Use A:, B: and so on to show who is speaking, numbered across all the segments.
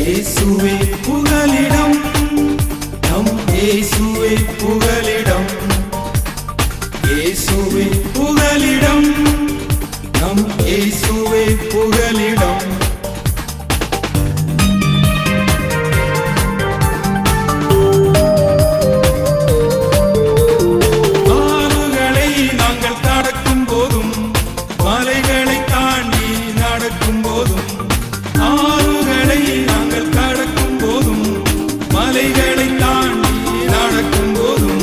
A: இயேசுவே புகலிடம், நம் இயேசுவே புகலிடம். இயேசுவே புகலிடம், நம் இயேசுவே புகலிடம். ஆறுகளை நாங்கள் கடக்கும் போதும், மலைகளை தாண்டி நடக்கும் போதும், ஆறுகளை நாங்கள் கடக்கும் போதும், மலைகளை தாண்டி நடக்கும் போதும்,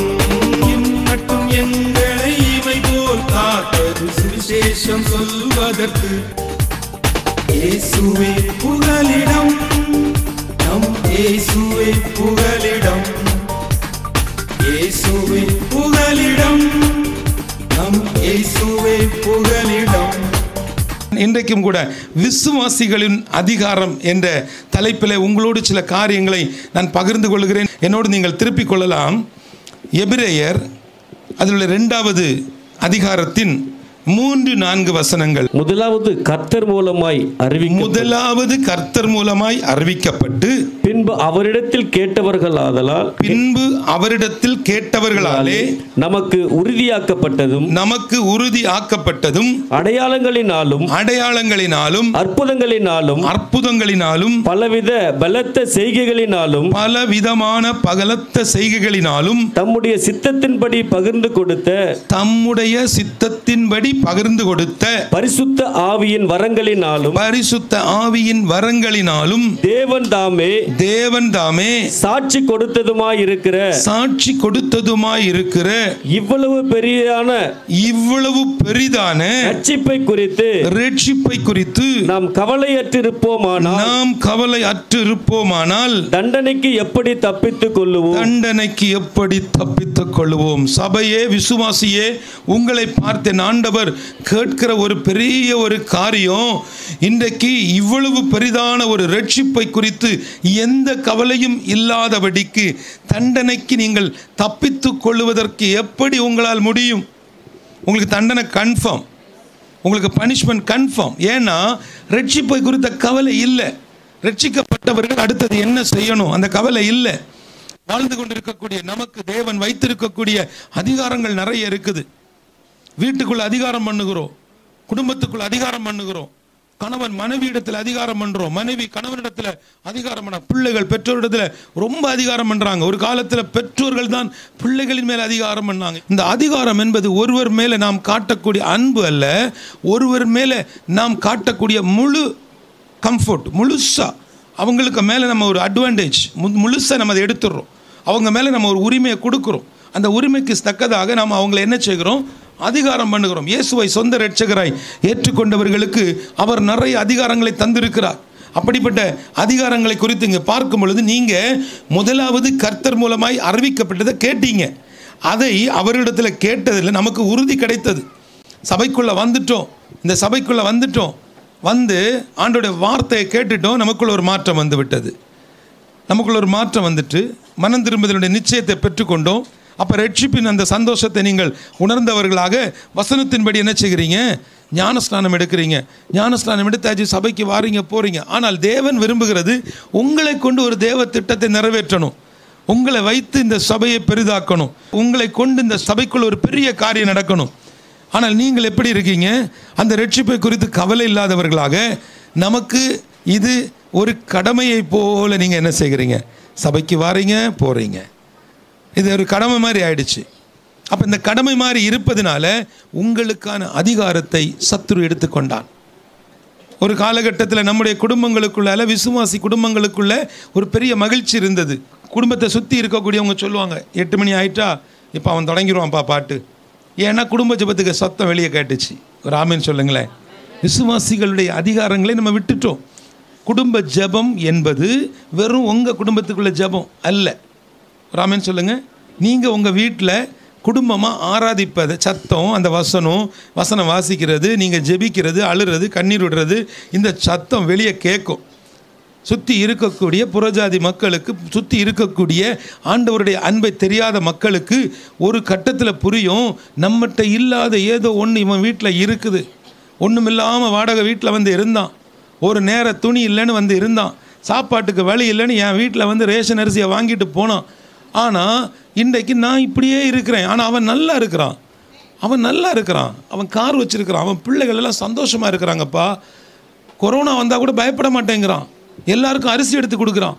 A: இன்னட்டும் எங்களை இமை போல் காத்தது சுவிசேஷம் சொல்வதற்கு. இயேசுவே புகலிடம், நம் இயேசுவே புகலிடம். இயேசுவே புகலிடம், நம் இயேசுவே புகலிடம்.
B: இன்றைக்கும் கூட விசுவாசிகளின் அதிகாரம் என்ற தலைப்பில் உங்களோடு சில காரியங்களை நான் பகிர்ந்து கொள்கிறேன். என்னோடு நீங்கள் திருப்பிக் கொள்ளலாம். எபிரேயர் அதில் 2வது அதிகாரத்தின் 3-4 வசனங்கள்.
C: முதலாவது கர்த்தர் மூலமாய்
B: அறிவிக்கப்பட்டு
C: பின்பு அவரிடத்தில் கேட்டவர்களாலே நமக்கு உறுதியாக்கப்பட்டதும் அடையாளங்களினாலும் அற்புதங்களினாலும் பலவிதமான பலத்த செய்கைகளினாலும் தம்முடைய சித்தத்தின்படி பகிர்ந்து கொடுத்த பரிசுத்த ஆவியின் வரங்களினாலும் தேவன் தாமே சாட்சி கொடுத்ததுமாயிருக்கிற இவ்வளவு பெரிதான ரட்சிப்பை குறித்து நாம் கவலையற்றிருப்போமானால் தண்டனைக்கு எப்படி தப்பித்துக் கொள்ளுவோம்? சபையே, விசுவாசியே, உங்களை பார்த்த ஆண்டவர் கேட்கிற ஒரு பெரிய ஒரு காரியம், இன்றைக்கு இவ்வளவு பெரிதான ஒரு ரட்சிப்பை குறித்து எந்த கவலையும் இல்லாதபடிக்கு தண்டனைக்கு நீங்கள் தப்பித்துக் கொள்வதற்கு எப்படி உங்களால் முடியும்? உங்களுக்கு தண்டனை கன்ஃபார்ம், உங்களுக்கு பனிஷ்மெண்ட் கன்ஃபார்ம். ஏன்னா ரட்சிப்பை குறித்த கவலை இல்லை. ரட்சிக்கப்பட்டவர்கள் அடுத்தது என்ன செய்யணும் அந்த கவலை இல்லை. வாழ்ந்து கொண்டிருக்கக்கூடிய நமக்கு தேவன் வைத்திருக்கக்கூடிய அதிகாரங்கள் நிறைய இருக்குது. வீட்டுக்குள்ள அதிகாரம் பண்ணுகிறோம், குடும்பத்துக்குள்ள அதிகாரம் பண்ணுகிறோம், கணவன் மனைவி இடத்துல அதிகாரம் பண்றோம், மனைவி கணவனிடத்துல அதிகாரம் பண்ண, பிள்ளைகள் பெற்றோரிடத்துல ரொம்ப அதிகாரம் பண்றாங்க. ஒரு காலத்துல பெற்றோர்கள் தான் பிள்ளைகளின் மேல அதிகாரம் பண்ணாங்க. இந்த அதிகாரம் என்பது ஒருவர் மேல நாம் காட்டக்கூடிய அன்பு அல்ல, ஒருவர் மேல நாம் காட்டக்கூடிய முழு கம்ஃபர்ட். முழுசா அவங்களுக்கு மேல நம்ம ஒரு அட்வான்டேஜ் முழுசா நம்ம அதை எடுத்துடுறோம். அவங்க மேல நம்ம ஒரு உரிமையை கொடுக்கிறோம். அந்த உரிமைக்கு தக்கதாக நாம் அவங்களை என்ன செய்கிறோம்? அதிகாரம் பண்ணுகிறோம். இயேசுவை சொந்த இரட்சகராய் ஏற்றுக்கொண்டவர்களுக்கு அவர் நிறைய அதிகாரங்களை தந்திருக்கிறார். அப்படிப்பட்ட அதிகாரங்களை குறித்து இங்கே பார்க்கும் பொழுது நீங்கள் முதலாவது கர்த்தர் மூலமாய் அறிவிக்கப்பட்டதை கேட்டீங்க. அதை அவரிடத்தில் கேட்டதில் நமக்கு உறுதி கிடைத்தது. சபைக்குள்ளே வந்துட்டோம், இந்த சபைக்குள்ளே வந்துட்டோம், வந்து ஆண்டோடைய வார்த்தையை கேட்டுட்டோம், நமக்குள்ள ஒரு மாற்றம் வந்து விட்டது. நமக்குள்ள ஒரு மாற்றம் வந்துட்டு மனம் திரும்புதலுடைய நிச்சயத்தை பெற்றுக்கொண்டோம். அப்போ ரட்சிப்பின் அந்த சந்தோஷத்தை நீங்கள் உணர்ந்தவர்களாக வசனத்தின்படி என்ன செய்கிறீங்க? ஞானஸ்நானம் எடுக்கிறீங்க. ஞானஸ்நானம் எடுத்தாச்சு, சபைக்கு வாரீங்க, போகிறீங்க. ஆனால் தேவன் விரும்புகிறது உங்களை கொண்டு ஒரு தேவ திட்டத்தை நிறைவேற்றணும், உங்களை வைத்து இந்த சபையை பெரிதாக்கணும், உங்களை கொண்டு இந்த சபைக்குள்ள ஒரு பெரிய காரியம் நடக்கணும். ஆனால் நீங்கள் எப்படி இருக்கீங்க? அந்த ரட்சிப்பை குறித்து கவலை இல்லாதவர்களாக, நமக்கு இது ஒரு கடமையை போல நீங்கள் என்ன செய்கிறீங்க? சபைக்கு வாரீங்க, போகிறீங்க. இது ஒரு கடமை மாதிரி ஆயிடுச்சு. அப்போ இந்த கடமை மாதிரி இருப்பதனால உங்களுக்கான அதிகாரத்தை சத்துரு எடுத்துக்கொண்டான். ஒரு காலகட்டத்தில் நம்முடைய குடும்பங்களுக்குள்ள, விசுவாசி குடும்பங்களுக்குள்ள ஒரு பெரிய மகிழ்ச்சி இருந்தது. குடும்பத்தை சுற்றி இருக்கக்கூடியவங்க சொல்லுவாங்க, 8 மணி ஆயிட்டா இப்போ அவன் தொடங்கிடுவான்ப்பா பாட்டு. ஏன்னா குடும்ப ஜெபத்துக்கு சத்தம் வெளியே கேட்டுச்சு. ஒரு ஆமீன் சொல்லுங்களேன். விசுவாசிகளுடைய அதிகாரங்களை நம்ம விட்டுட்டோம். குடும்ப ஜெபம் என்பது வெறும் உங்கள் குடும்பத்துக்குள்ள ஜெபம் அல்ல. ஒரு ஆமீன் சொல்லுங்கள். நீங்கள் உங்கள் வீட்டில் குடும்பமாக ஆராதிப்பது, சத்தம், அந்த வசனம் வாசிக்கிறது, நீங்கள் ஜெபிக்கிறது, அழுறது, கண்ணீர் விடுறது, இந்த சத்தம் வெளியே கேட்கும். சுற்றி இருக்கக்கூடிய புறஜாதி மக்களுக்கு, சுற்றி இருக்கக்கூடிய ஆண்டவருடைய அன்பை தெரியாத மக்களுக்கு ஒரு கட்டத்தில் புரியும், நம்மகிட்ட இல்லாத ஏதோ ஒன்று இவன் வீட்டில் இருக்குது. ஒன்றுமில்லாமல் வாடகை வீட்டில் வந்து இருந்தான், ஒரு நேர துணி இல்லைன்னு வந்து இருந்தான்,
B: சாப்பாட்டுக்கு வழி இல்லைன்னு என் வீட்டில் வந்து ரேஷன் அரிசியை வாங்கிட்டு போனான். ஆனால் இன்றைக்கு நான் இப்படியே இருக்கிறேன். ஆனால் அவன் நல்லா இருக்கிறான், அவன் கார் வச்சுருக்கிறான், அவன் பிள்ளைகள் எல்லாம் சந்தோஷமாக இருக்கிறாங்கப்பா. கொரோனா வந்தால் கூட பயப்பட மாட்டேங்கிறான், எல்லாருக்கும் அரிசி எடுத்து கொடுக்குறான்,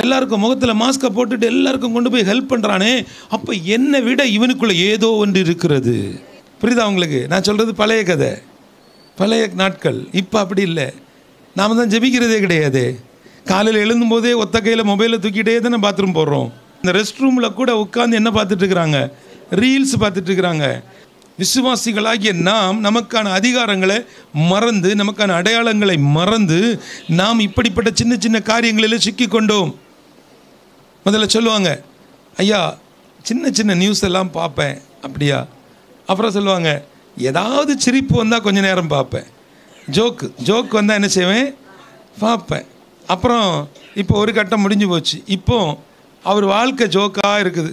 B: எல்லாருக்கும் முகத்தில் மாஸ்கை போட்டுட்டு எல்லாருக்கும் கொண்டு போய் ஹெல்ப் பண்ணுறானே. அப்போ என்னை விட இவனுக்குள்ளே ஏதோ ஒன்று இருக்கிறது. புரியுதா உங்களுக்கு? நான் சொல்கிறது பழைய கதை, பழைய நாட்கள். இப்போ அப்படி இல்லை. நாம் தான் ஜெபிக்கிறதே கிடையாது. காலையில் எழுந்தும்போதே ஒத்த கையில் மொபைலை தூக்கிட்டே தானே பாத்ரூம் போடுறோம். இந்த ரெஸ்ட் ரூமில் கூட உட்காந்து என்ன பார்த்துட்ருக்குறாங்க? ரீல்ஸ் பார்த்துட்ருக்குறாங்க. விசுவாசிகளாகிய நாம் நமக்கான அதிகாரங்களை மறந்து, நமக்கான அடையாளங்களை மறந்து நாம் இப்படிப்பட்ட சின்ன சின்ன காரியங்களில் சிக்கி கொண்டோம். முதல்ல சொல்லுவாங்க, ஐயா சின்ன சின்ன நியூஸ் எல்லாம் பார்ப்பேன். அப்படியா? அப்புறம் சொல்லுவாங்க, ஏதாவது சிரிப்பு வந்தால் கொஞ்சம் நேரம் பார்ப்பேன், ஜோக்கு வந்தால் என்ன செய்வேன், பார்ப்பேன். அப்புறம் இப்போ ஒரு கட்டம் முடிஞ்சு போச்சு. இப்போ அவர் வாழ்க்கை ஜோக்காக இருக்குது,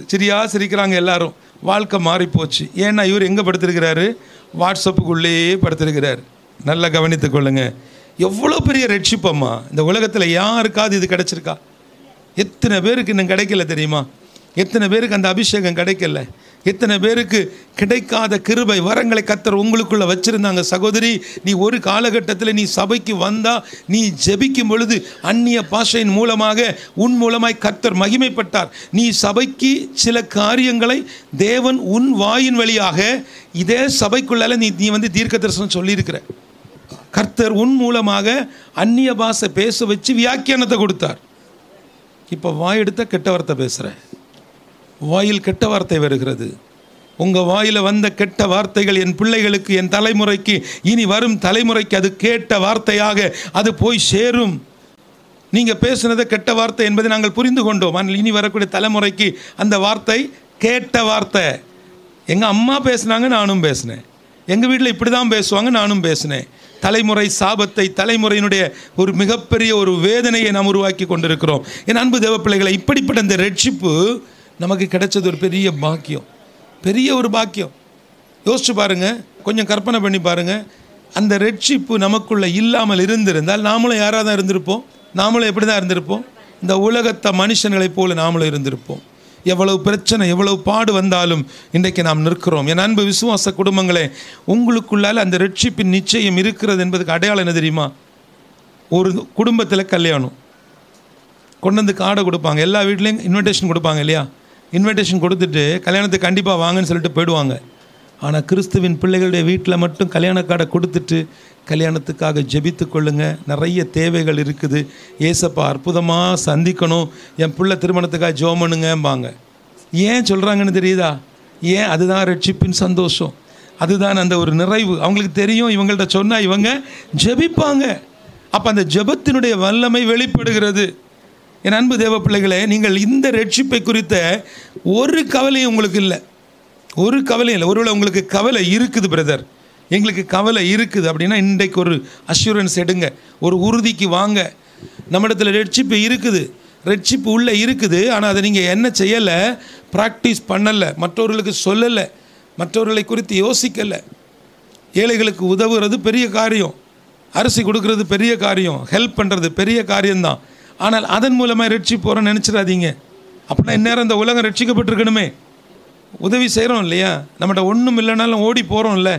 B: சிரிக்கிறாங்க எல்லாரும். வாழ்க்கை மாறி போச்சு. ஏன்னா இவர் எங்கே படுத்திருக்கிறாரு? வாட்ஸ்அப்புக்குள்ளேயே படுத்திருக்கிறார். நல்லா கவனித்து கொள்ளுங்க. எவ்வளோ பெரிய ரட்சிப்பம்மா இந்த உலகத்தில் யாருக்காவது இது கிடைச்சிருக்கா? எத்தனை பேருக்கு இன்னும் கிடைக்கல தெரியுமா? எத்தனை பேருக்கு அந்த அபிஷேகம் கிடைக்கல? எத்தனை பேருக்கு கிடைக்காத கிருபை வரங்களை கர்த்தர் உங்களுக்குள்ள வச்சிருந்தாங்க. சகோதரி, நீ ஒரு காலகட்டத்தில் நீ சபைக்கு வந்தா, நீ ஜெபிக்கும் பொழுது அந்நிய பாஷையின் மூலமாக உன் மூலமாய் கர்த்தர் மகிமைப்பட்டார். நீ சபைக்கு சில காரியங்களை தேவன் உன் வாயின் வழியாக இதே சபைக்குள்ளால நீ வந்து தீர்க்க தரிசனம் சொல்லியிருக்கிற. கர்த்தர் உன் மூலமாக அந்நிய பாஷை பேச வச்சு வியாக்கியானத்தை கொடுத்தார். இப்போ வாயெடுத்த கெட்ட வார்த்தை பேசுகிற, வாயில் கெட்ட வார்த்தை வருகிறது. உங்கள் வாயில் வந்த கெட்ட வார்த்தைகள் என் பிள்ளைகளுக்கு, என் தலைமுறைக்கு, இனி வரும் தலைமுறைக்கு அது கேட்ட வார்த்தையாக அது போய் சேரும். நீங்கள் பேசுனதை கெட்ட வார்த்தை என்பதை நாங்கள் புரிந்து கொண்டோம். ஆனால் இனி வரக்கூடிய தலைமுறைக்கு அந்த வார்த்தை கேட்ட வார்த்தை. எங்கள் அம்மா பேசுனாங்க, நானும் பேசினேன். எங்கள் வீட்டில் இப்படி தான் பேசுவாங்க, நானும் பேசினேன். தலைமுறை சாபத்தை, தலைமுறையினுடைய ஒரு மிகப்பெரிய ஒரு வேதனையை நாம் உருவாக்கி கொண்டிருக்கிறோம். என் அன்பு தேவ பிள்ளைகளை, இப்படிப்பட்ட இந்த ரட்சிப்பு நமக்கு கிடைச்சது ஒரு பெரிய பாக்கியம், பெரிய ஒரு பாக்கியம். யோசிச்சு பாருங்கள், கொஞ்சம் கற்பனை பண்ணி பாருங்கள். அந்த ரட்சிப்பு நமக்குள்ளே இல்லாமல் இருந்திருந்தால் நாமளும் யாராக தான் இருந்திருப்போம்? நாமளும் எப்படி தான் இருந்திருப்போம்? இந்த உலகத்தை மனுஷங்களைப் போல நாமளும் இருந்திருப்போம். எவ்வளவு பிரச்சனை, எவ்வளவு பாடு வந்தாலும் இன்றைக்கு நாம் நிற்கிறோம். என் அன்பு விசுவாச குடும்பங்களே, உங்களுக்குள்ளால் அந்த ரட்சிப்பின் நிச்சயம் இருக்கிறது என்பதுக்கு அடையாளம் என்ன தெரியுமா? ஒரு குடும்பத்தில் கல்யாணம் கொண்டு வந்து காடை கொடுப்பாங்க. எல்லா வீட்லேயும் இன்விடேஷன் கொடுப்பாங்க இல்லையா? இன்விடேஷன் கொடுத்துட்டு கல்யாணத்துக்கு கண்டிப்பாக வாங்கன்னு சொல்லிட்டு போயிடுவாங்க. ஆனால் கிறிஸ்துவின் பிள்ளைகளுடைய வீட்டில் மட்டும் கல்யாண காடை கொடுத்துட்டு கல்யாணத்துக்காக ஜெபித்து கொள்ளுங்க, நிறைய தேவைகள் இருக்குது, ஏசப்பா அற்புதமாக சந்திக்கணும், என் பிள்ளை திருமணத்துக்காக ஜெபம் பண்ணுங்கம்பாங்க. ஏன் சொல்கிறாங்கன்னு தெரியுதா? ஏன்? அதுதான் ரட்சிப்பின் சந்தோஷம், அதுதான் அந்த ஒரு நிறைவு. அவங்களுக்கு தெரியும், இவங்கள்ட்ட சொன்னால் இவங்க ஜெபிப்பாங்க. அப்போ அந்த ஜெபத்தினுடைய வல்லமை வெளிப்படுகிறது. என் அன்பு தேவ பிள்ளைகளே, நீங்கள் இந்த ரட்சிப்பை குறித்த ஒரு கவலையும் உங்களுக்கு இல்லை, ஒரு கவலையும் இல்லை. ஒருவேளை உங்களுக்கு கவலை இருக்குது, பிரதர், எங்களுக்கு கவலை இருக்குது அப்படின்னா இன்றைக்கு ஒரு அஷூரன்ஸ் எடுங்க, ஒரு உறுதிக்கு வாங்க. நம்மிடத்தில் ரட்சிப்பு இருக்குது, ரட்சிப்பு உள்ளே இருக்குது. ஆனால் அதை நீங்கள் என்ன செய்யலை? ப்ராக்டிஸ் பண்ணலை, மற்றவர்களுக்கு சொல்லலை, மற்றவர்களை குறித்து யோசிக்கலை. ஏழைகளுக்கு உதவுறது பெரிய காரியம், அரிசி கொடுக்கறது பெரிய காரியம், ஹெல்ப் பண்ணுறது பெரிய காரியம்தான். ஆனால் அதன் மூலமாக ரட்சிப்பு போகிறோன்னு நினச்சிடாதீங்க. அப்படின்னா இந்நேரம் இந்த உலகம் ரட்சிக்கப்பட்டிருக்கணுமே. உதவி செய்கிறோம் இல்லையா? நம்மகிட்ட ஒன்றும் இல்லைனாலும் ஓடி போகிறோம்ல,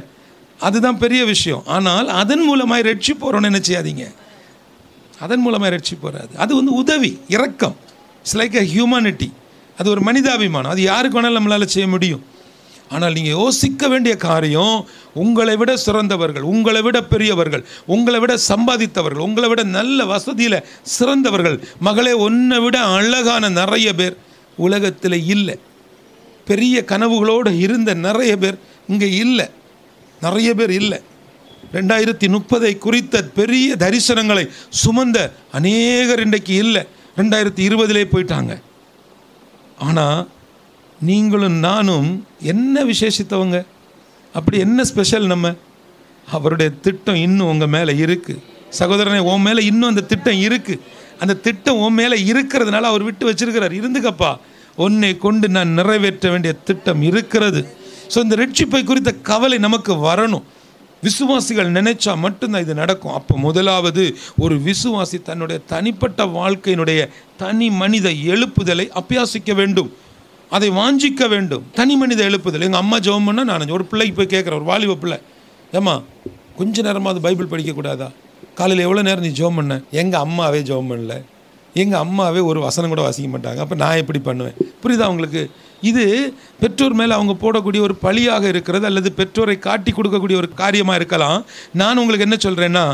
B: அதுதான் பெரிய விஷயம். ஆனால் அதன் மூலமாக ரட்சிப்பு போகிறோன்னு நினச்சியாதீங்க. அதன் மூலமாக ரட்சிப்பு போகிறாது. அது வந்து உதவி, இரக்கம். It's like a humanity. அது ஒரு மனிதாபிமானம். அது யாருக்கு வேணாலும் நம்மளால் செய்ய முடியும். ஆனால் நீங்கள் யோசிக்க வேண்டிய காரியம், உங்களை விட சிறந்தவர்கள், உங்களை விட பெரியவர்கள், உங்களை விட சம்பாதித்தவர்கள், உங்களை விட நல்ல வசதியில் சிறந்தவர்கள், மகளே உன்னை விட அழகான நிறைய பேர் உலகத்தில் இல்லை. பெரிய கனவுகளோடு இருந்த நிறைய பேர் இங்கே இல்லை, நிறைய பேர் இல்லை. 2030 குறித்த பெரிய தரிசனங்களை சுமந்த அநேகர் இன்றைக்கு இல்லை, 2020 போயிட்டாங்க. ஆனால் நீங்களும் நானும் என்ன விசேஷித்தவங்க? அப்படி என்ன ஸ்பெஷல்? நம்ம அவருடைய திட்டம் இன்னும் உங்கள் மேலே இருக்குது. சகோதரனே, உன் மேலே இன்னும் அந்த திட்டம் இருக்குது. அந்த திட்டம் உன் மேலே இருக்கிறதுனால அவர் விட்டு வச்சிருக்கிறார். இருந்துக்கப்பா, உன்னை கொண்டு நான் நிறைவேற்ற வேண்டிய திட்டம் இருக்கிறது. ஸோ இந்த ரட்சிப்பை குறித்த கவலை நமக்கு வரணும். விசுவாசிகள் நினைச்சா மட்டும்தான் இது நடக்கும். அப்போ முதலாவது ஒரு விசுவாசி தன்னுடைய தனிப்பட்ட வாழ்க்கையினுடைய தனி மனித எழுப்புதலை அபியாசிக்க வேண்டும், அதை வாஞ்சிக்க வேண்டும். தனி மனித எழுப்புதல். எங்கள் அம்மா ஜெபம் பண்ணால் நான் ஒரு பிள்ளைக்கு போய் கேட்குறேன், ஒரு வாலிப பிள்ளை, ஏம்மா கொஞ்ச நேரமாவது பைபிள் படிக்கக்கூடாதா? காலையில் எவ்வளோ நேரம் நீ ஜெபம் பண்ண? எங்கள் அம்மாவே ஜெபம் பண்ணல, எங்கள் அம்மாவே ஒரு வசனம் கூட வாசிக்க மாட்டாங்க, அப்போ நான் எப்படி பண்ணுவேன்? புரியுதா உங்களுக்கு? இது பெற்றோர் மேலே அவங்க போடக்கூடிய ஒரு பழியாக இருக்கிறது, அல்லது பெற்றோரை காட்டி கொடுக்கக்கூடிய ஒரு காரியமாக இருக்கலாம். நான் உங்களுக்கு என்ன சொல்கிறேன்னா,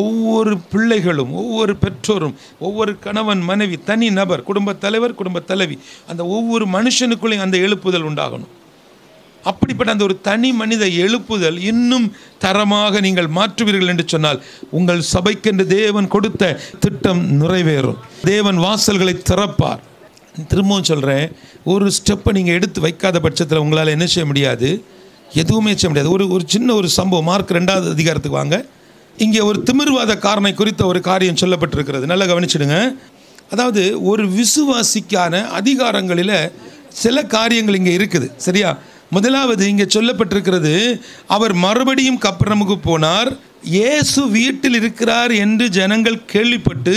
B: ஒவ்வொரு பிள்ளைகளும், ஒவ்வொரு பெற்றோரும், ஒவ்வொரு கணவன் மனைவி, தனி நபர், குடும்பத் தலைவர், குடும்பத் தலைவி, அந்த ஒவ்வொரு மனுஷனுக்குள்ளேயும் அந்த எழுப்புதல் உண்டாகணும். அப்படிப்பட்ட அந்த ஒரு தனி மனித எழுப்புதல் இன்னும் தரமாக நீங்கள் மாற்றுவீர்கள் என்று சொன்னால் உங்கள் சபைக்கென்று தேவன் கொடுத்த திட்டம் நிறைவேறும். தேவன் வாசல்களை திறப்பார். திரும்பவும் சொல்கிறேன், ஒரு ஸ்டெப்பை நீங்கள் எடுத்து வைக்காத பட்சத்தில் உங்களால் என்ன செய்ய முடியாது? எதுவுமே செய்ய முடியாது. ஒரு சின்ன ஒரு சம்பவம், மார்க் 2வது அதிகாரத்துக்கு வாங்க. இங்கே ஒரு திமிர்வாத காரனை குறித்த ஒரு காரியம் சொல்லப்பட்டிருக்கிறது. நல்லா கவனிச்சிடுங்க. அதாவது ஒரு விசுவாசிக்கான அதிகாரங்களில் சில காரியங்கள் இங்கே இருக்குது, சரியா? முதலாவது இங்கே சொல்லப்பட்டிருக்கிறது, அவர் மறுபடியும் கப்பர்நகூமுக்கு போனார். இயேசு வீட்டில் இருக்கிறார் என்று ஜனங்கள் கேள்விப்பட்டு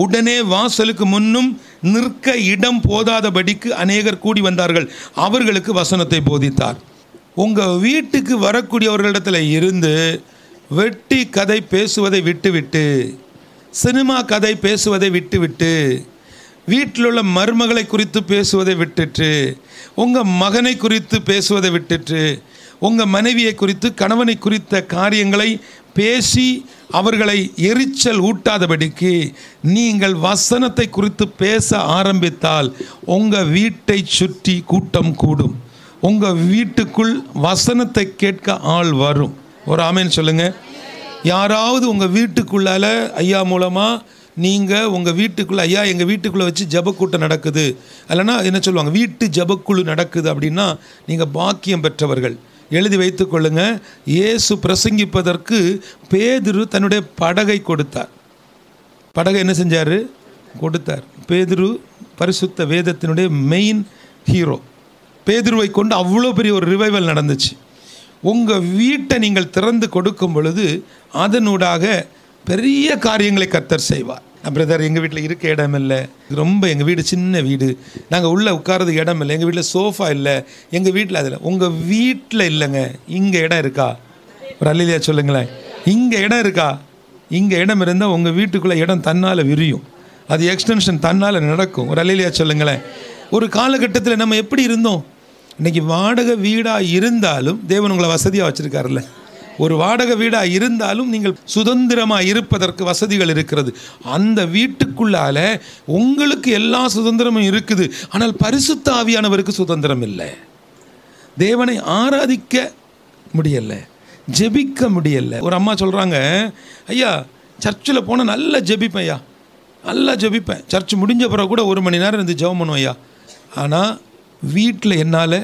B: உடனே வாசலுக்கு முன்னும் நிற்க இடம் போதாதபடிக்கு அநேகர் கூடி வந்தார்கள். அவர்களுக்கு வசனத்தை போதித்தார். உங்கள் வீட்டுக்கு வரக்கூடியவர்களிடத்தில் இருந்து வெட்டி கதை பேசுவதை விட்டுவிட்டு, சினிமா கதை பேசுவதை விட்டுவிட்டு, வீட்டில் உள்ள மருமகளை குறித்து பேசுவதை விட்டுட்டு, உங்கள் மகனை குறித்து பேசுவதை விட்டுட்டு, உங்கள் மனைவியை குறித்து, கணவனை குறித்த காரியங்களை பேசி அவர்களை எரிச்சல் ஊட்டாதபடிக்கு நீங்கள் வசனத்தை குறித்து பேச ஆரம்பித்தால் உங்கள் வீட்டை சுற்றி கூட்டம் கூடும். உங்கள் வீட்டுக்குள் வசனத்தை கேட்க ஆள் வரும். ஒரு ஆமேன்னு சொல்லுங்கள். யாராவது உங்கள் வீட்டுக்குள்ளால் ஐயா மூலமாக நீங்கள் உங்கள் வீட்டுக்குள்ளே, ஐயா எங்கள் வீட்டுக்குள்ளே வச்சு ஜபக்கூட்டம் நடக்குது, இல்லைன்னா என்ன சொல்லுவாங்க, வீட்டு ஜபக்குழு நடக்குது அப்படின்னா நீங்கள் பாக்கியம் பெற்றவர்கள். எழுதி வைத்து கொள்ளுங்க. இயேசு பிரசங்கிப்பதற்கு பேதுரு தன்னுடைய படகை கொடுத்தார். படகை என்ன செஞ்சார்? கொடுத்தார். பேதுரு பரிசுத்த வேதத்தினுடைய மெயின் ஹீரோ. பேதுருவை கொண்டு அவ்வளோ பெரிய ஒரு ரிவைவல் நடந்துச்சு. உங்கள் வீட்டை நீங்கள் திறந்து கொடுக்கும் பொழுது அதனூடாக பெரிய காரியங்களை கர்த்தர் செய்வார். பிரதர், எங்கள் வீட்டில் இருக்க இடம் இல்லை, ரொம்ப எங்கள் வீடு சின்ன வீடு, நாங்கள் உள்ளே உட்காரதுக்கு இடம் இல்லை, எங்கள் வீட்டில் சோஃபா இல்லை, எங்கள் வீட்டில் அதில். உங்கள் வீட்டில் இல்லைங்க, இங்கே இடம் இருக்கா? ஒரு அல்லேலூயா சொல்லுங்களேன். இங்கே இடம் இருக்கா? இங்கே இடம் இருந்தால் உங்கள் வீட்டுக்குள்ளே இடம் தன்னால் விரியும், அது எக்ஸ்டென்ஷன் தன்னால் நடக்கும். ஒரு அல்லேலூயா சொல்லுங்களேன். ஒரு காலகட்டத்தில் நம்ம எப்படி இருந்தோம்? இன்றைக்கி வாடகை வீடாக இருந்தாலும் தேவன் உங்களை வசதியாக வச்சுருக்காருல்ல. ஒரு வாடகை வீடாக இருந்தாலும் நீங்கள் சுதந்திரமாக இருப்பதற்கு வசதிகள் இருக்கிறது. அந்த வீட்டுக்குள்ளால உங்களுக்கு எல்லா சுதந்திரமும் இருக்குது. ஆனால் பரிசுத்த ஆவியானவருக்கு சுதந்திரம் இல்லை. தேவனை ஆராதிக்க முடியலை, ஜெபிக்க முடியலை. ஒரு அம்மா சொல்கிறாங்க, ஐயா சர்ச்சில் போனால் நல்லா ஜெபிப்பேன் ஐயா, நல்லா ஜெபிப்பேன், சர்ச் முடிஞ்ச பிறகு கூட 1 மணி நேரம் இருந்து ஜெபம் பண்ணுவேன் ஐயா, ஆனால் வீட்டில் என்னால்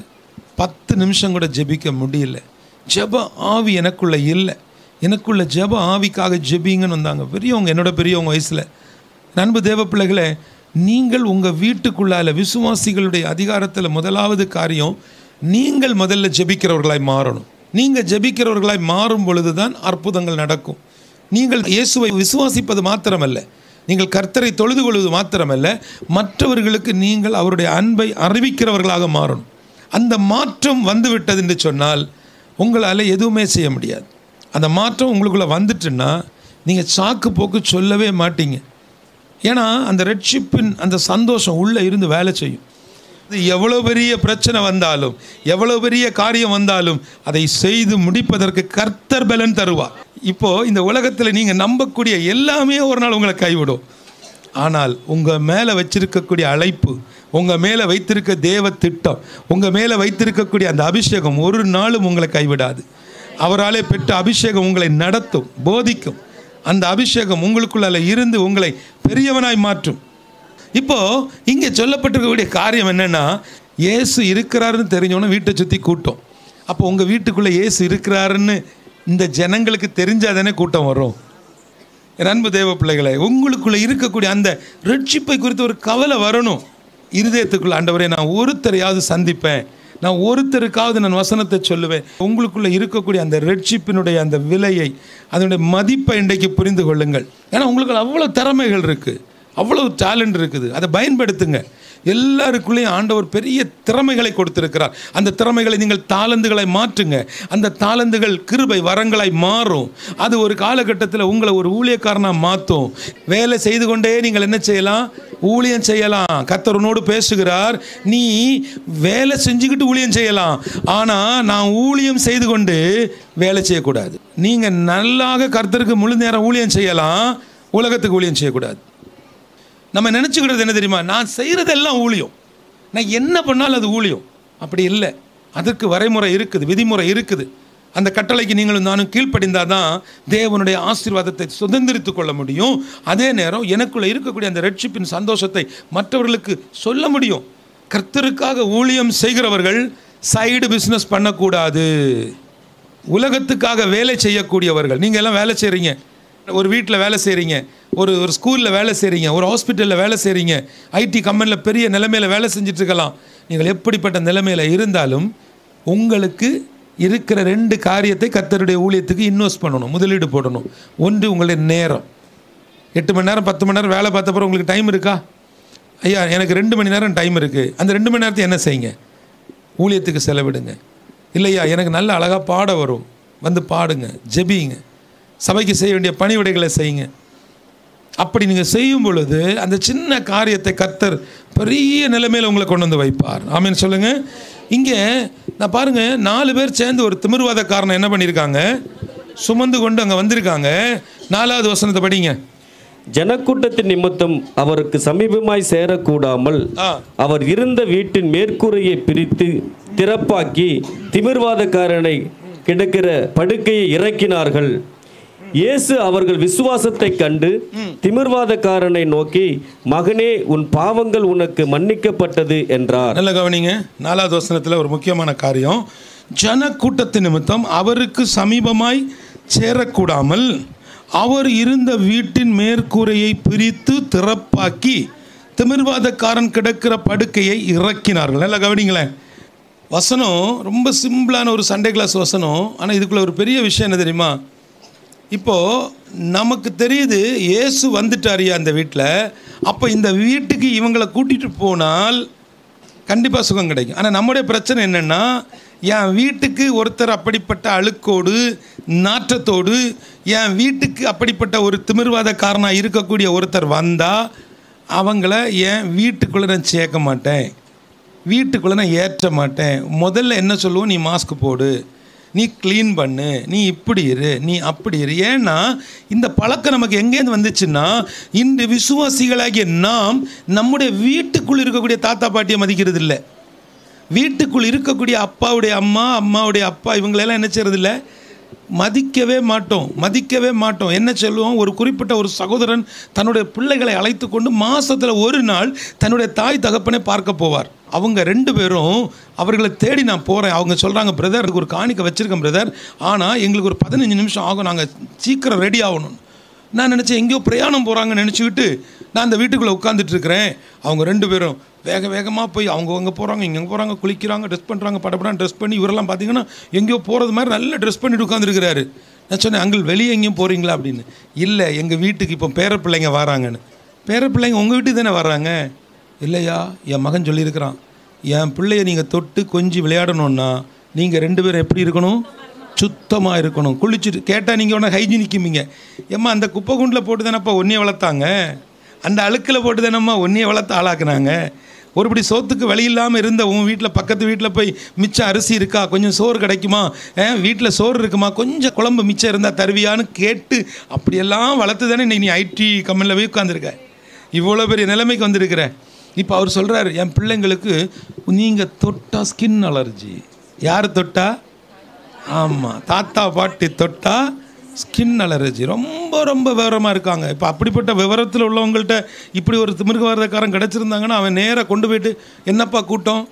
B: 10 நிமிஷம் கூட ஜெபிக்க முடியல. ஜெப ஆவி எனக்குள்ளே இல்லை. எனக்குள்ள ஜெப ஆவிக்காக ஜெபிங்கன்னு வந்தாங்க பெரியவங்க, என்னோட பெரியவங்க வயசில். நண்பு தேவ பிள்ளைகளே, நீங்கள் உங்கள் வீட்டுக்குள்ளால் விசுவாசிகளுடைய அதிகாரத்தில் முதலாவது காரியம், நீங்கள் முதல்ல ஜெபிக்கிறவர்களாய் மாறணும். நீங்கள் ஜெபிக்கிறவர்களாய் மாறும் பொழுது தான் அற்புதங்கள் நடக்கும். நீங்கள் இயேசுவை விசுவாசிப்பது மாத்திரமல்ல, நீங்கள் கர்த்தரை தொழுது கொள்வது மாத்திரமல்ல, மற்றவர்களுக்கு நீங்கள் அவருடைய அன்பை அறிவிக்கிறவர்களாக மாறணும். அந்த மாற்றம் வந்துவிட்டது என்று சொன்னால் உங்களால் எதுவுமே செய்ய முடியாது. அந்த மாற்றம் உங்களுக்குள்ளே வந்துட்டுன்னா நீங்கள் சாக்கு போக்கு சொல்லவே மாட்டீங்க. ஏன்னா அந்த ரட்சிப்பின் அந்த சந்தோஷம் உள்ளே இருந்து வேலை செய்யும். எவ்வளோ பெரிய பிரச்சனை வந்தாலும், எவ்வளோ பெரிய காரியம் வந்தாலும் அதை செய்து முடிப்பதற்கு கர்த்தர் பலன் தருவார். இப்போது இந்த உலகத்தில் நீங்கள் நம்பக்கூடிய எல்லாமே ஒரு நாள் உங்களை கைவிடும். ஆனால் உங்கள் மேலே வச்சிருக்கக்கூடிய அழைப்பு, உங்கள் மேலே வைத்திருக்க தேவ திட்டம், உங்கள் மேலே வைத்திருக்கக்கூடிய அந்த அபிஷேகம் ஒரு நாளும் உங்களை கைவிடாது. அவராலே பெற்ற அபிஷேகம் உங்களை நடத்தும், போதிக்கும். அந்த அபிஷேகம் உங்களுக்குள்ளால இருந்து உங்களை பெரியவனாய் மாற்றும். இப்போது இங்கே சொல்லப்பட்டிருக்கக்கூடிய காரியம் என்னென்னா, இயேசு இருக்கிறாருன்னு தெரிஞ்சவொன்னே வீட்டை சுற்றி கூட்டம். அப்போ உங்கள் வீட்டுக்குள்ளே இயேசு இருக்கிறாருன்னு இந்த ஜனங்களுக்கு தெரிஞ்சால் தானே கூட்டம் வரும். அன்பு தேவ பிள்ளைகளை, உங்களுக்குள்ளே இருக்கக்கூடிய அந்த ரட்சிப்பை குறித்து ஒரு கவலை வரணும். இருதயத்துக்குள்ள, ஆண்டவரே நான் ஒருத்தரையாவது சந்திப்பேன், நான் ஒருத்தருக்காவது நான் வசனத்தை சொல்லுவேன். உங்களுக்குள்ளே இருக்கக்கூடிய அந்த ரட்சிப்பினுடைய அந்த விலையை, அதனுடைய மதிப்பை இன்றைக்கு புரிந்து கொள்ளுங்கள். ஏன்னா உங்களுக்கு அவ்வளோ திறமைகள் இருக்குது, அவ்வளோ டேலண்ட் இருக்குது. அதை பயன்படுத்துங்க. எல்லாருக்குள்ளேயும் ஆண்டவர் பெரிய திறமைகளை கொடுத்திருக்கிறார். அந்த திறமைகளை நீங்கள் தாளந்துகளை மாற்றுங்க. அந்த தாளந்துகள் கிருபை வரங்களாய் மாறும். அது ஒரு காலகட்டத்தில் உங்களை ஒரு ஊழியக்காரனாக மாற்றும். வேலை செய்து கொண்டே நீங்கள் என்ன செய்யலாம்? ஊழியம் செய்யலாம். கர்த்தர் உன்னோடு பேசுகிறார், நீ வேலை செஞ்சுக்கிட்டு ஊழியம் செய்யலாம். ஆனால் நான் ஊழியம் செய்து கொண்டு வேலை செய்யக்கூடாது. நீங்கள் நல்லாக கர்த்தருக்கு முழு நேரம் ஊழியம் செய்யலாம், உலகத்துக்கு ஊழியம் செய்யக்கூடாது. நம்ம நினச்சிக்கிறது என்ன தெரியுமா? நான் செய்கிறதெல்லாம் ஊழியம், நான் என்ன பண்ணாலும் அது ஊழியம். அப்படி இல்லை. அதற்கு வரைமுறை இருக்குது, விதிமுறை இருக்குது. அந்த கட்டளைக்கு நீங்களும் நானும் கீழ்ப்படிந்தால் தான் தேவனுடைய ஆசீர்வாதத்தை சுதந்திரித்து கொள்ள முடியும். அதே நேரம் எனக்குள்ளே இருக்கக்கூடிய அந்த ரட்சிப்பின் சந்தோஷத்தை மற்றவர்களுக்கு சொல்ல முடியும். கர்த்தருக்காக ஊழியம் செய்கிறவர்கள் சைடு பிஸ்னஸ் பண்ணக்கூடாது. உலகத்துக்காக வேலை செய்யக்கூடியவர்கள், நீங்கள் எல்லாம் வேலை செய்கிறீங்க, ஒரு வீட்டில் வேலை செய்கிறீங்க, ஒரு ஸ்கூலில் வேலை செய்கிறீங்க, ஒரு ஹாஸ்பிட்டலில் வேலை செய்கிறீங்க, ஐடி கம்பெனியில் பெரிய நிலைமையில் வேலை செஞ்சிட்ருக்கலாம். நீங்கள் எப்படிப்பட்ட நிலைமையில் இருந்தாலும் உங்களுக்கு இருக்கிற 2 காரியத்தை கர்த்தருடைய ஊழியத்துக்கு இன்வெஸ்ட் பண்ணணும், முதலீடு போடணும். ஒன்று, உங்களுடைய நேரம். 8 மணி நேரம் 10 மணி நேரம் வேலை பார்த்தப்பறம் உங்களுக்கு டைம் இருக்கா? ஐயா எனக்கு 2 மணி நேரம் டைம் இருக்குது, அந்த 2 மணி நேரத்தை என்ன செய்யுங்க? ஊழியத்துக்கு செலவிடுங்க. இல்லையா எனக்கு நல்ல அழகாக பாட வரும், வந்து பாடுங்க, ஜெபிங்க, சபைக்கு செய்ய வேண்டிய பணிவிடைகளை செய்யுங்க. அப்படி நீங்கள் செய்யும் பொழுது அந்த சின்ன காரியத்தை கர்த்தர் பெரிய நிலைமையில் உங்களை கொண்டு வந்து வைப்பார். ஆமீன் சொல்லுங்கள். இங்கே நான் பாருங்கள், 4 பேர் சேர்ந்து ஒரு திமிர்வாதக்காரனை என்ன பண்ணியிருக்காங்க? சுமந்து கொண்டு அங்கே வந்திருக்காங்க. 4வது வசனத்தை படிங்க.
D: ஜனக்கூட்டத்தின் நிமித்தம் அவருக்கு சமீபமாய் சேரக்கூடாமல் அவர் இருந்த வீட்டின் மேற்கூரையை பிரித்து திறப்பாக்கி திமிர்வாதக்காரனை கிடக்கிற படுக்கையை இறக்கினார்கள். இயேசு அவர்கள் விசுவாசத்தை கண்டு திமிர்வாதக்காரனை நோக்கி, மகனே, உன் பாவங்கள் உனக்கு மன்னிக்கப்பட்டது என்றார்.
B: நல்ல கவனிங்க. 4வது வசனத்தில் ஒரு முக்கியமான காரியம். ஜனக்கூட்டத்தின் நிமித்தம் அவருக்கு சமீபமாய் சேரக்கூடாமல் அவர் இருந்த வீட்டின் மேற்கூரையை பிரித்து திறப்பாக்கி திமிர்வாதக்காரன் கிடக்கிற படுக்கையை இறக்கினார்கள். நல்லா கவனிங்களேன். வசனம் ரொம்ப சிம்பிளான ஒரு சண்டே கிளாஸ் வசனம். ஆனால் இதுக்குள்ள ஒரு பெரிய விஷயம் என்ன தெரியுமா? இப்போது நமக்கு தெரியுது இயேசு வந்துட்டாரியா அந்த வீட்டில். அப்போ இந்த வீட்டுக்கு இவங்களை கூட்டிகிட்டு போனால் கண்டிப்பாக சுகம் கிடைக்கும். ஆனால் நம்முடைய பிரச்சனை என்னென்னா, என் வீட்டுக்கு ஒருத்தர் அப்படிப்பட்ட அழுக்கோடு நாற்றத்தோடு, என் வீட்டுக்கு அப்படிப்பட்ட ஒரு திமிர்வாதக்காரனாக இருக்கக்கூடிய ஒருத்தர் வந்தால் அவங்கள என் வீட்டுக்குள்ளே நான் சேர்க்க மாட்டேன், வீட்டுக்குள்ளே நான் ஏற்ற மாட்டேன். முதல்ல என்ன சொல்லுவோம்? நீ மாஸ்க் போடு, நீ க்ளீன் பண்ணு, நீ இப்படி இரு, நீ அப்படி இரு. ஏன்னா இந்த பழக்கம் நமக்கு எங்கேருந்து வந்துச்சுன்னா, இன்று விசுவாசிகளாகிய நாம் நம்முடைய வீட்டுக்குள் இருக்கக்கூடிய தாத்தா பாட்டியை மதிக்கிறது இல்லை. வீட்டுக்குள் இருக்கக்கூடிய அப்பாவுடைய அம்மா, அம்மாவுடைய அப்பா, இவங்களெல்லாம் என்ன செய்கிறது இல்லை? மதிக்கவே மாட்டோம். என்ன சொல்லுவோம்? ஒரு குறிப்பிட்ட ஒரு சகோதரன் தன்னுடைய பிள்ளைகளை அழைத்து கொண்டு மாதத்தில் ஒரு நாள் தன்னுடைய தாய் தகப்பனை பார்க்க போவார். அவங்க 2 பேரும் அவர்களை தேடி நான் போகிறேன். அவங்க சொல்கிறாங்க, பிரதர் ஒரு காணிக்கை வச்சுருக்கேன் பிரதர், ஆனால் எங்களுக்கு ஒரு 15 நிமிஷம் ஆகும், நாங்கள் சீக்கிரம் ரெடி ஆகணும். நான் நினச்சேன் எங்கேயோ பிரயாணம் போகிறாங்கன்னு நினச்சிக்கிட்டு நான் அந்த வீட்டுக்குள்ளே உட்காந்துட்ருக்கிறேன். அவங்க 2 பேரும் வேகமாக போய் அவங்க போகிறாங்க, இங்கே போகிறாங்க, குளிக்கிறாங்க, ட்ரெஸ் பண்ணுறாங்க, படப்படான்னு ட்ரெஸ் பண்ணி, இவரெல்லாம் பார்த்தீங்கன்னா எங்கேயோ போகிறது மாதிரி நல்லா ட்ரெஸ் பண்ணிட்டு உட்காந்துருக்கிறாரு. நான் சொன்னேன், அங்கிள் வெளியே எங்கேயும் போகிறீங்களா அப்படின்னு. இல்லை, எங்கள் வீட்டுக்கு இப்போ பேரப்பிள்ளைங்க வராங்கன்னு. பேரப்பிள்ளைங்க உங்கள் வீட்டுக்கு தானே வர்றாங்க? இல்லையா, என் மகன் சொல்லியிருக்கிறான், என் பிள்ளைய நீங்கள் தொட்டு கொஞ்சம் விளையாடணுன்னா நீங்கள் 2 பேரும் எப்படி இருக்கணும்? சுத்தமாக இருக்கணும். குளிச்சுட்டு கேட்டால் நீங்கள் ஒன்று ஹைஜீனிக்குமீங்க. ஏம்மா அந்த குப்பை குண்டில் போட்டு தானேப்பா ஒன்றைய வளர்த்தாங்க, அந்த அழுக்கில் போட்டு தானேம்மா ஒன்றைய வளர்த்து ஆளாக்குனாங்க. ஒருபடி சோத்துக்கு வழி இல்லாமல் இருந்த உன் வீட்டில் பக்கத்து வீட்டில் போய் மிச்சம் அரிசி இருக்கா, கொஞ்சம் சோறு கிடைக்குமா, வீட்டில் சோறு இருக்குமா, கொஞ்சம் குழம்பு மிச்சம் இருந்தால் தருவியான்னு கேட்டு அப்படியெல்லாம் வளர்த்து தானே நீ ஐடி கம்பெனியில் போய் உட்காந்துருக்க, இவ்வளோ பெரிய நிலைமைக்கு வந்திருக்கிற. இப்போ அவர் சொல்கிறாரு, என் பிள்ளைங்களுக்கு நீங்கள் தொட்டா ஸ்கின் அலர்ஜி. யார் தொட்டா? ஆமாம், தாத்தா பாட்டி தொட்டா ஸ்கின் அலர்ஜி. ரொம்ப ரொம்ப விவரமாக இருக்காங்க. இப்போ அப்படிப்பட்ட விவரத்தில் உள்ளவங்கள்ட்ட இப்படி ஒரு திமிர்வாதக்காரன் கிடச்சிருந்தாங்கன்னா அவன் நேராக கொண்டு போயிட்டு, என்னப்பா கூட்டம்,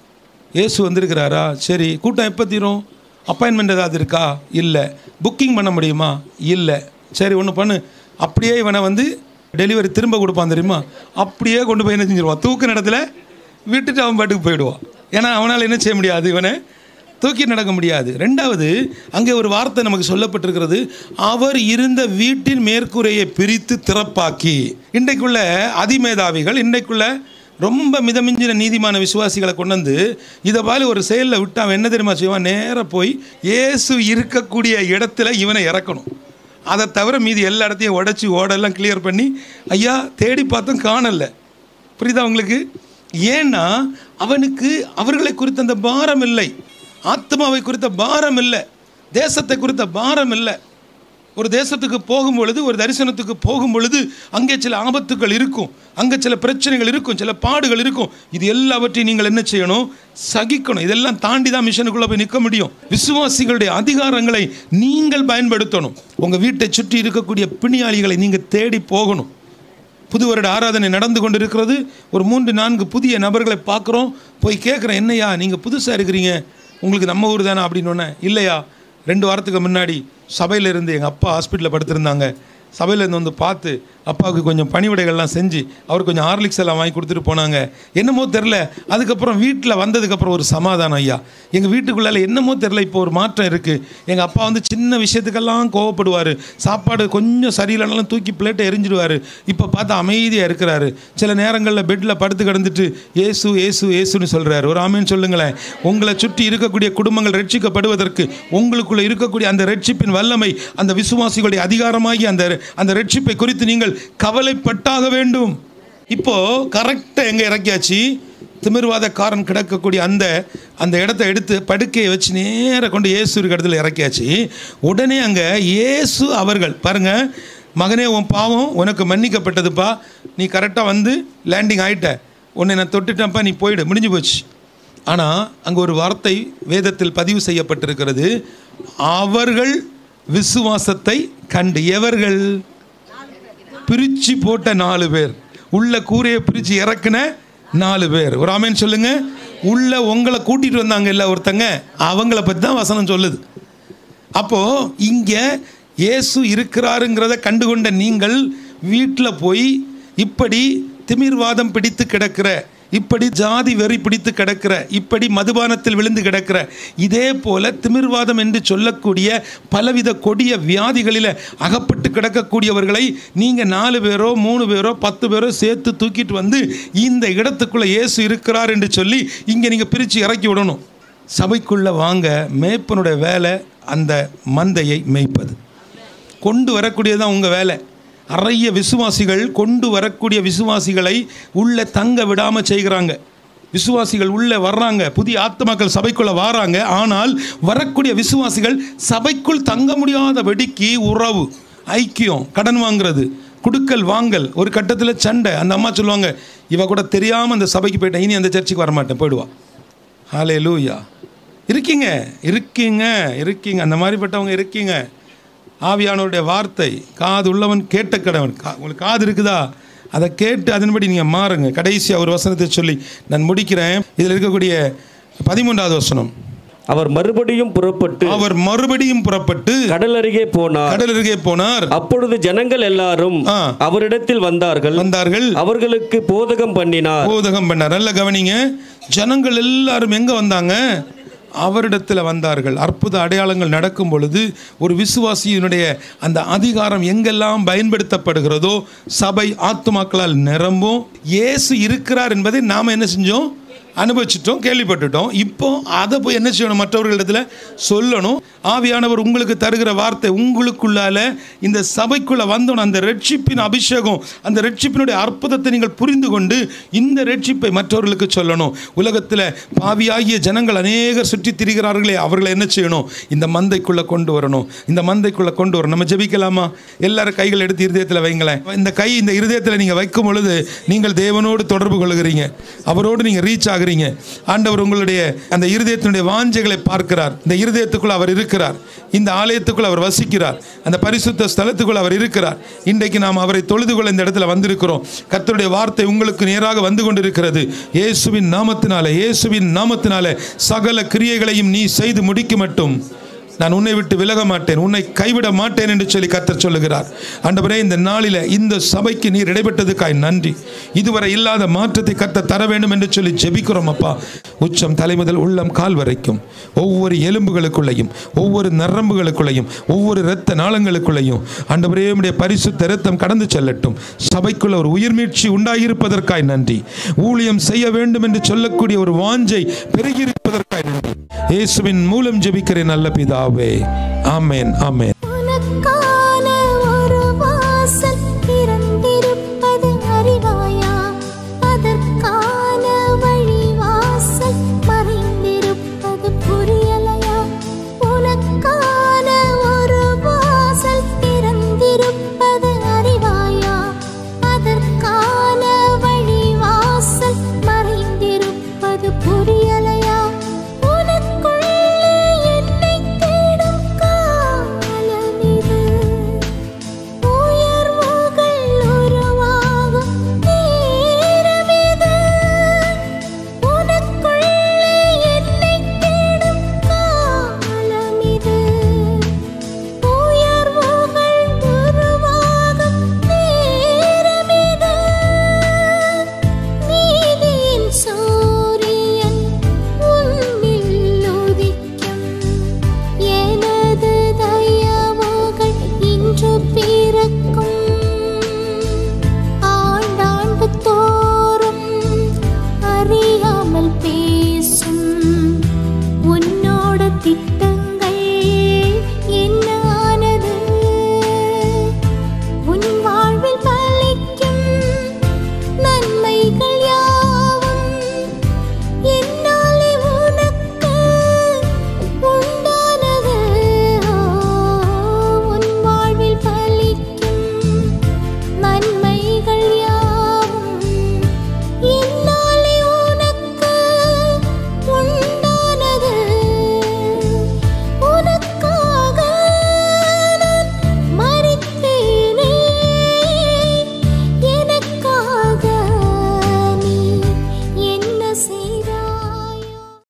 B: இயேசு வந்திருக்கிறாரா? சரி, கூட்டம் எப்போ தீரும்? அப்பாயின்மெண்ட் ஏதாவது இருக்கா? இல்லை. புக்கிங் பண்ண முடியுமா? இல்லை. சரி, ஒன்று பண்ணு, அப்படியே இவனை வந்து டெலிவரி திரும்ப கொடுப்பான் தெரியுமா, அப்படியே கொண்டு போய் என்ன செஞ்சிருவான், தூக்கு இடத்துல விட்டுட்டு அவன் பாட்டுக்கு போயிடுவான். ஏன்னா அவனால் என்ன செய்ய முடியாது, இவனை தூக்கி நடக்க முடியாது. ரெண்டாவது, அங்கே ஒரு வார்த்தை நமக்கு சொல்லப்பட்டிருக்கிறது, அவர் இருந்த வீட்டின் மேற்கூரையை பிரித்து திறப்பாக்கி. இன்றைக்குள்ள அதிமேதாவிகள், இன்றைக்குள்ள ரொம்ப மிதமிஞ்சின நீதிமான விசுவாசிகளை கொண்டு வந்து இதை பாலி ஒரு செயலில் விட்டு அவன் என்ன தெரியுமா செய்வான், நேராக போய் இயேசு இருக்கக்கூடிய இடத்துல இவனை இறக்கணும். அதை தவிர மீதி எல்லா இடத்தையும் உடச்சி ஓடெல்லாம் கிளியர் பண்ணி ஐயா தேடி பார்த்தும் காணலை. புரியுதா உங்களுக்கு? ஏன்னா அவனுக்கு அவர்களை குறித்த அந்த பாரம் இல்லை, ஆத்மாவை குறித்த பாரம் இல்லை, தேசத்தை குறித்த பாரம் இல்லை. ஒரு தேசத்துக்கு போகும் பொழுது, ஒரு தரிசனத்துக்கு போகும் பொழுது அங்கே சில ஆபத்துகள் இருக்கும், அங்கே சில பிரச்சனைகள் இருக்கும், சில பாடுகள் இருக்கும். இது எல்லாவற்றையும் நீங்கள் என்ன செய்யணும், சகிக்கணும். இதெல்லாம் தாண்டி தான் மிஷனுக்குள்ளே போய் நிற்க முடியும். விசுவாசிகளுடைய அதிகாரங்களை நீங்கள் பயன்படுத்தணும். உங்கள் வீட்டை சுற்றி இருக்கக்கூடிய பிணியாளிகளை நீங்கள் தேடி போகணும். புது வருட ஆராதனை நடந்து கொண்டு இருக்கிறது. ஒரு 3-4 புதிய நபர்களை பார்க்குறோம். போய் கேட்குறேன், என்னையா நீங்கள் புதுசாக இருக்கிறீங்க, உங்களுக்கு நம்ம ஊர் தானே அப்படின்னு. இல்லையா, 2 வாரத்துக்கு முன்னாடி சபையில் இருந்து எங்கள் அப்பா ஹாஸ்பிட்டலில் படுத்திருந்தாங்க. சபையிலேருந்து வந்து பார்த்து அப்பாவுக்கு கொஞ்சம் பணிவிடைகள்லாம் செஞ்சு அவர் கொஞ்சம் ஹார்லிக்ஸ் எல்லாம் வாங்கி கொடுத்துட்டு போனாங்க. என்னமோ தெரில, அதுக்கப்புறம் வீட்டில் வந்ததுக்கப்புறம் ஒரு சமாதானம். ஐயா எங்கள் வீட்டுக்குள்ளால என்னமோ தெரில, இப்போ ஒரு மாற்றம் இருக்குது. எங்கள் அப்பா வந்து சின்ன விஷயத்துக்கெல்லாம் கோவப்படுவார், சாப்பாடு கொஞ்சம் சரியில்லைனாலும் தூக்கி பிளேட்டை எரிஞ்சிடுவார். இப்போ பார்த்தா அமைதியாக இருக்கிறாரு. சில நேரங்களில் பெட்டில் படுத்து கிடந்துட்டு ஏசு ஏசு ஏசுன்னு சொல்கிறாரு. ஒரு ஆமேன்னு சொல்லுங்களேன். உங்களை சுற்றி இருக்கக்கூடிய குடும்பங்கள் ரட்சிக்கப்படுவதற்கு உங்களுக்குள்ளே இருக்கக்கூடிய அந்த ரட்சிப்பின் வல்லமை, அந்த விசுவாசிகளுடைய அதிகாரமாகி அந்த ரட்சிப்பை குறித்து நீங்கள் கவலைப்பட்டாக வேண்டும். இப்போ கரெக்டாக எங்கே இறக்கியாச்சு, திமிர்வாதக்காரன் கிடக்கக்கூடிய அந்த இடத்த எடுத்து படுக்கையை வச்சு நேராக கொண்டு இயேசு இருக்க இடத்துல இறக்கியாச்சு. உடனே அங்கே இயேசு அவர்கள் பாருங்க, மகனே உன் பாவம் உனக்கு மன்னிக்கப்பட்டதுப்பா, நீ கரெக்டாக வந்து லேண்டிங் ஆகிட்ட, உன்னை நான் தொட்டுட்டேன்ப்பா, நீ போயிடு, முடிஞ்சு போச்சு. ஆனால் அங்கே ஒரு வார்த்தை வேதத்தில் பதிவு செய்யப்பட்டிருக்கிறது, அவர்கள் விசுவாசத்தை கண்டு. எவர்கள்? பிரித்து போட்ட 4 பேர், உள்ள கூரையை பிரித்து இறக்குன 4 பேர். ஒரு ஆமேன்னு சொல்லுங்க. உள்ள உங்களை கூட்டிகிட்டு வந்தாங்க இல்லை ஒருத்தங்க, அவங்கள பற்றி தான் வசனம் சொல்லுது. அப்போது இங்கே இயேசு இருக்கிறாருங்கிறத கண்டுகொண்ட நீங்கள் வீட்டில் போய் இப்படி திமிர்வாதம் பிடித்து கிடக்கிற, இப்படி ஜாதி வெறி பிடித்து கிடக்கிற, இப்படி மதுபானத்தில் விழுந்து கிடக்கிற, இதே போல திமிர்வாதம் என்று சொல்லக்கூடிய பலவித கொடிய வியாதிகளில் அகப்பட்டு கிடக்கக்கூடியவர்களை நீங்கள் 4 பேரோ 3 பேரோ 10 பேரோ சேர்த்து தூக்கிட்டு வந்து இந்த இடத்துக்குள்ளே இயேசு இருக்கிறார் என்று சொல்லி இங்கே நீங்கள் பிரித்து இறக்கி விடணும். சபைக்குள்ளே வாங்க. மேய்ப்பனுடைய வேலை அந்த மந்தையை மேய்ப்பது, கொண்டு வரக்கூடியதான் உங்கள் வேலை. நிறைய விசுவாசிகள் கொண்டு வரக்கூடிய விசுவாசிகளை உள்ளே தங்க விடாமல் செய்கிறாங்க. விசுவாசிகள் உள்ளே வர்றாங்க, புதிய ஆத்மாக்கள் சபைக்குள்ளே வராங்க. ஆனால் வரக்கூடிய விசுவாசிகள் சபைக்குள் தங்க முடியாத வெடிக்கு உறவு, ஐக்கியம், கடன் வாங்குறது, குடுக்கல் வாங்கல், ஒரு கட்டத்தில் சண்டை. அந்த அம்மா சொல்லுவாங்க, இவ கூட தெரியாமல் அந்த சபைக்கு போயிட்டேன், இனி அந்த சர்ச்சுக்கு வரமாட்டேன், போயிடுவா. ஹல்லேலூயா. இருக்கீங்க. அந்த மாதிரிப்பட்டவங்க இருக்கீங்க. ஆவியானவருடைய வார்த்தை காது உள்ளவன் கேட்ட கடவன். உங்களுக்கு காது இருக்குதா? அதை கேட்டு அதன்படி நீங்கள் மாறுங்க. கடைசியாக ஒரு வசனத்தை சொல்லி நான் முடிக்கிறேன். இதில் இருக்கக்கூடிய 13வது வசனம்.
D: அவர் மறுபடியும் புறப்பட்டு கடல் அருகே போனார். அப்பொழுது ஜனங்கள் எல்லாரும் அவரிடத்தில் வந்தார்கள். அவர்களுக்கு போதகம் பண்ணினார்.
B: நல்ல கவனிங்க. ஜனங்கள் எல்லாரும் எங்க வந்தாங்க? அவரிடத்தில் வந்தார்கள். அற்புத அடையாளங்கள் நடக்கும் பொழுது ஒரு விசுவாசியினுடைய அந்த அதிகாரம் எங்கெல்லாம் பயன்படுத்தப்படுகிறதோ சபை ஆத்துமாக்களால் நிரம்பும். இயேசு இருக்கிறார் என்பதை நாம் என்ன செஞ்சோம்? அனுபவிச்சிட்டோம், கேள்விப்பட்டுட்டோம். இப்போ அதை போய் என்ன செய்யணும்? மற்றவர்களிடத்தில் சொல்லணும். ஆவியானவர் உங்களுக்கு தருகிற வார்த்தை உங்களுக்குள்ளால இந்த சபைக்குள்ளே வந்தோம். அந்த ரட்சிப்பின் அபிஷேகம், அந்த ரட்சிப்பினுடைய அற்புதத்தை நீங்கள் புரிந்து கொண்டு இந்த ரட்சிப்பை மற்றவர்களுக்கு சொல்லணும். உலகத்தில் பாவியாகிய ஜனங்கள் அநேகர் சுற்றி திரிகிறார்களே, அவர்களை என்ன செய்யணும்? இந்த மந்தைக்குள்ளே கொண்டு வரணும். நம்ம ஜெபிக்கலாமா? எல்லாரும் கைகள் எடுத்து இருதயத்தில் வைங்களேன். இந்த இருதயத்தில் நீங்கள் வைக்கும் பொழுது நீங்கள் தேவனோடு தொடர்பு கொள்கிறீங்க, அவரோடு நீங்கள் ரீச் ஆகுறீங்க. ஆண்டவர் உங்களுடைய அந்த இருதயத்தினுடைய வாஞ்சைகளை பார்க்கிறார். இந்த இருதயத்துக்குள் அவர் இருக்கிறார், இந்த ஆலயத்துக்குள் அவர் வசிக்கிறார், அந்த பரிசுத்த ஸ்தலத்துக்குள் அவர் இருக்கிறார். இன்றைக்கு நாம் அவரை தொழுது கொள்ள இந்த இடத்துல வந்திருக்கிறோம். கர்த்தருடைய வார்த்தை உங்களுக்கு நேராக வந்து கொண்டிருக்கிறது. இயேசுவின் நாமத்தினாலே சகல கிரியைகளையும் நீ செய்து முடிக்க மட்டும்
C: நான் உன்னை விட்டு விலக மாட்டேன், உன்னை கைவிட மாட்டேன் என்று சொல்லி கர்த்தர் சொல்லுகிறார். ஆண்டவரே, இந்த நாளில் இந்த சபைக்கு நீர் இடைப்பட்டதுக்காய் நன்றி. இதுவரை இல்லாத மாற்றத்தை கர்த்தர் தர வேண்டும் என்று சொல்லி ஜெபிக்கிறோம் அப்பா. உச்சம் தலை முதல் உள்ளம் கால் வரைக்கும் ஒவ்வொரு எலும்புகளுக்குள்ளையும், ஒவ்வொரு நரம்புகளுக்குள்ளையும், ஒவ்வொரு இரத்த நாளங்களுக்குள்ளையும் ஆண்டவரே உம்முடைய பரிசுத்த இரத்தம் கடந்து செல்லட்டும். சபைக்குள்ள ஒரு உயிர்மீட்சி உண்டாகியிருப்பதற்காய் நன்றி. ஊழியம் செய்ய வேண்டும் என்று சொல்லக்கூடிய ஒரு வாஞ்சை பெருகியிருப்பதற்காய் நன்றி. இயேசுவின் மூலம் ஜெபிக்கிறேன் நல்ல பிதாவே. ஆமென், ஆமென்.